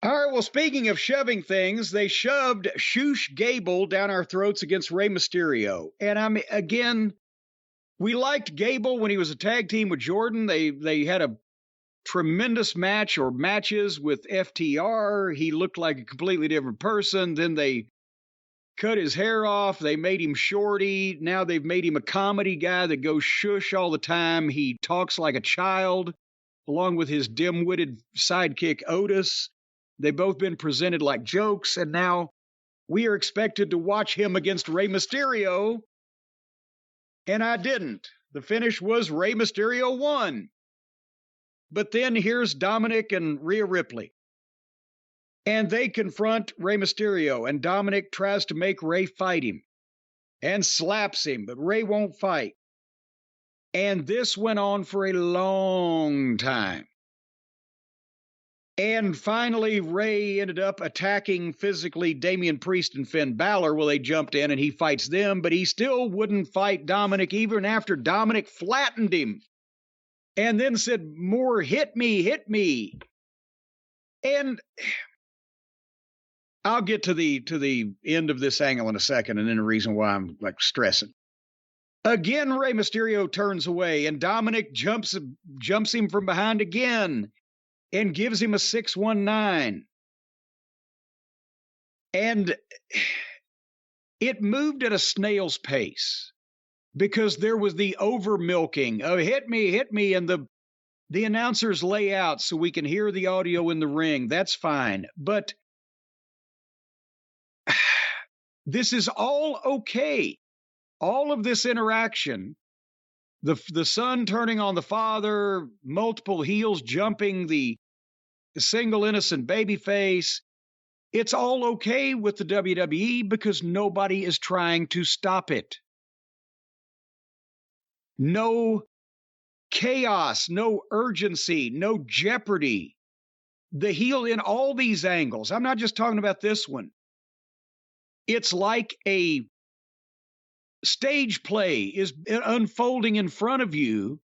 All right, well, speaking of shoving things, they shoved Shush Gable down our throats against Rey Mysterio. And I mean, again, we liked Gable when he was a tag team with Jordan. They had a tremendous match or matches with FTR. He looked like a completely different person. Then they cut his hair off. They made him shorty. Now they've made him a comedy guy that goes shush all the time. He talks like a child, along with his dim-witted sidekick Otis. They've both been presented like jokes, and now we are expected to watch him against Rey Mysterio, and I didn't. The finish was Rey Mysterio won. But then here's Dominic and Rhea Ripley. And they confront Rey Mysterio, and Dominic tries to make Rey fight him and slaps him, but Rey won't fight. And this went on for a long time. And finally, Rey ended up attacking physically Damian Priest and Finn Balor. Well, they jumped in and he fights them, but he still wouldn't fight Dominic even after Dominic flattened him and then said, more, hit me, hit me. And I'll get to the end of this angle in a second, and then the reason why I'm like stressing. Again, Rey Mysterio turns away, and Dominic jumps him from behind again and gives him a 619. And it moved at a snail's pace because there was the over milking of hit me, and the announcers lay out so we can hear the audio in the ring. That's fine. But this is all okay. All of this interaction, the son turning on the father, multiple heels jumping the single innocent babyface, it's all okay with the WWE because nobody is trying to stop it. No chaos, no urgency, no jeopardy. The heel in all these angles, I'm not just talking about this one. It's like a stage play is unfolding in front of you,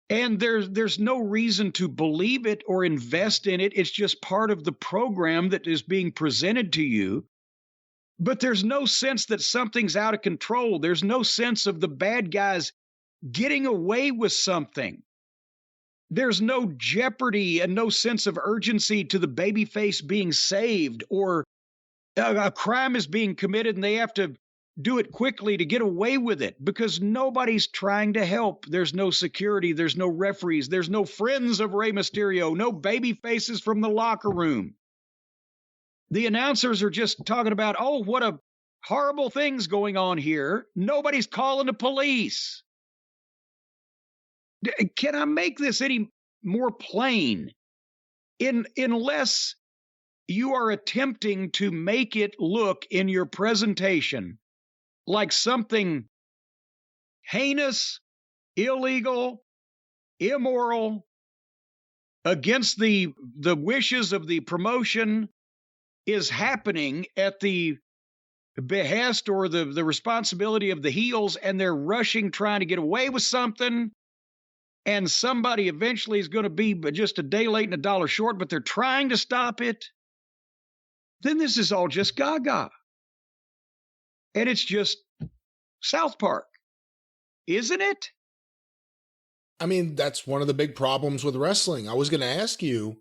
and there's no reason to believe it or invest in it. It's just part of the program that is being presented to you. But there's no sense that something's out of control. There's no sense of the bad guys getting away with something. There's no jeopardy and no sense of urgency to the babyface being saved, or a crime is being committed and they have to do it quickly to get away with it because nobody's trying to help. There's no security. There's no referees. There's no friends of Rey Mysterio. No baby faces from the locker room. The announcers are just talking about, oh, what a horrible thing's going on here. Nobody's calling the police. Can I make this any more plain? Unless you are attempting to make it look in your presentation like something heinous, illegal, immoral, against the wishes of the promotion is happening at the behest or the responsibility of the heels, and they're rushing, trying to get away with something, and somebody eventually is going to be just a day late and a dollar short, but they're trying to stop it, then this is all just gaga. And it's just South Park, isn't it? I mean, that's one of the big problems with wrestling. I was going to ask you,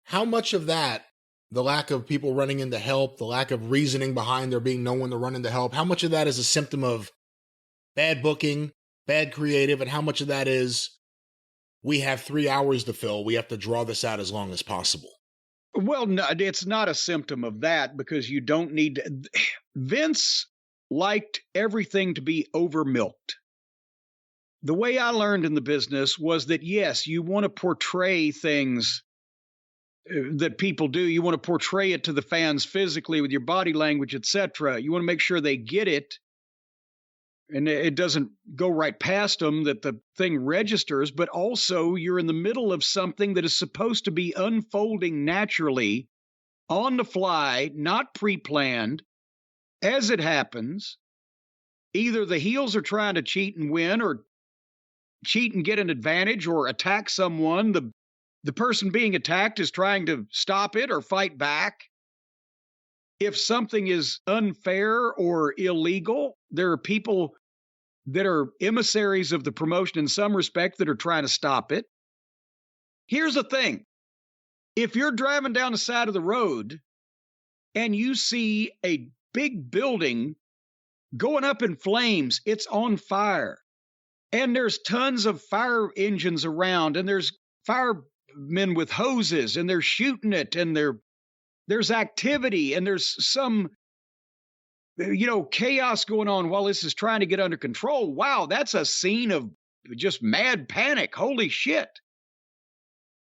how much of that, the lack of people running in to help, the lack of reasoning behind there being no one to run in to help, how much of that is a symptom of bad booking, bad creative, and how much of that is we have 3 hours to fill, we have to draw this out as long as possible? Well, no, it's not a symptom of that because you don't need to. Vince liked everything to be over milked. The way I learned in the business was that, yes, you want to portray things that people do. You want to portray it to the fans physically with your body language, etc. You want to make sure they get it and it doesn't go right past them, that the thing registers, but also you're in the middle of something that is supposed to be unfolding naturally, on the fly, not pre-planned, as it happens. Either the heels are trying to cheat and win, or cheat and get an advantage, or attack someone. the person being attacked is trying to stop it or fight back. If something is unfair or illegal, there are people that are emissaries of the promotion in some respect that are trying to stop it. Here's the thing. If you're driving down the side of the road and you see a big building going up in flames, it's on fire, and there's tons of fire engines around, and there's firemen with hoses, and they're shooting it, and there's activity, and there's some, chaos going on while this is trying to get under control. Wow, that's a scene of just mad panic. Holy shit.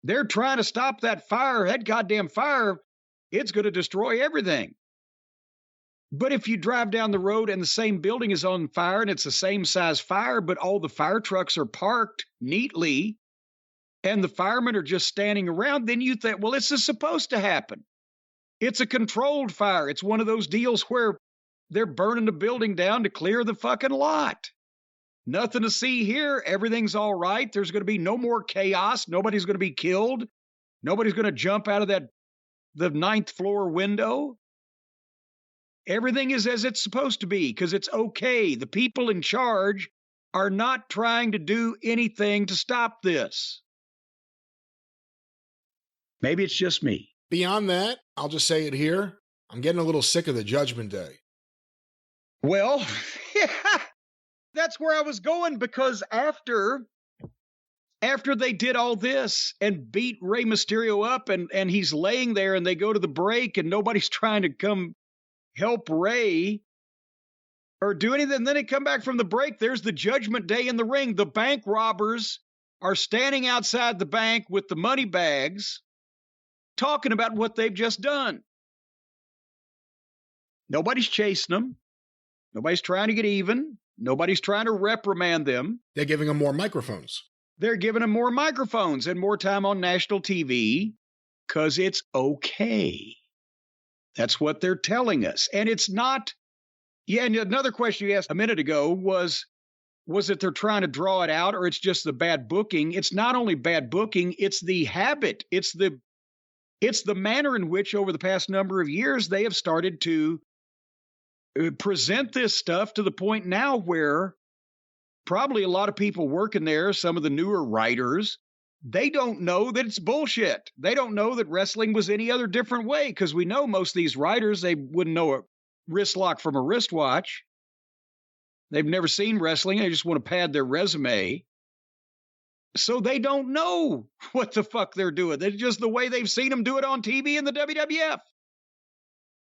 They're trying to stop that fire. That goddamn fire, it's going to destroy everything. But if you drive down the road and the same building is on fire and it's the same size fire, but all the fire trucks are parked neatly and the firemen are just standing around, then you think, well, this is supposed to happen. It's a controlled fire. It's one of those deals where they're burning the building down to clear the fucking lot. Nothing to see here. Everything's all right. There's going to be no more chaos. Nobody's going to be killed. Nobody's going to jump out of the 9th floor window. Everything is as it's supposed to be because it's okay. The people in charge are not trying to do anything to stop this. Maybe it's just me. Beyond that, I'll just say it here. I'm getting a little sick of the Judgment Day. Well, that's where I was going, because after they did all this and beat Rey Mysterio up and he's laying there and they go to the break and nobody's trying to come help Rey or do anything. Then they come back from the break. There's the Judgment Day in the ring. The bank robbers are standing outside the bank with the money bags talking about what they've just done. Nobody's chasing them. Nobody's trying to get even. Nobody's trying to reprimand them. They're giving them more microphones. They're giving them more microphones and more time on national TV because it's okay. That's what they're telling us. And it's not. Yeah, and another question you asked a minute ago was it they're trying to draw it out or it's just the bad booking? It's not only bad booking, it's the habit. It's the manner in which over the past number of years they have started to present this stuff to the point now where probably a lot of people working there, some of the newer writers, they don't know that it's bullshit. They don't know that wrestling was any other different way, because we know most of these writers, they wouldn't know a wrist lock from a wristwatch. They've never seen wrestling. They just want to pad their resume. So they don't know what the fuck they're doing. It's just the way they've seen them do it on TV in the WWF.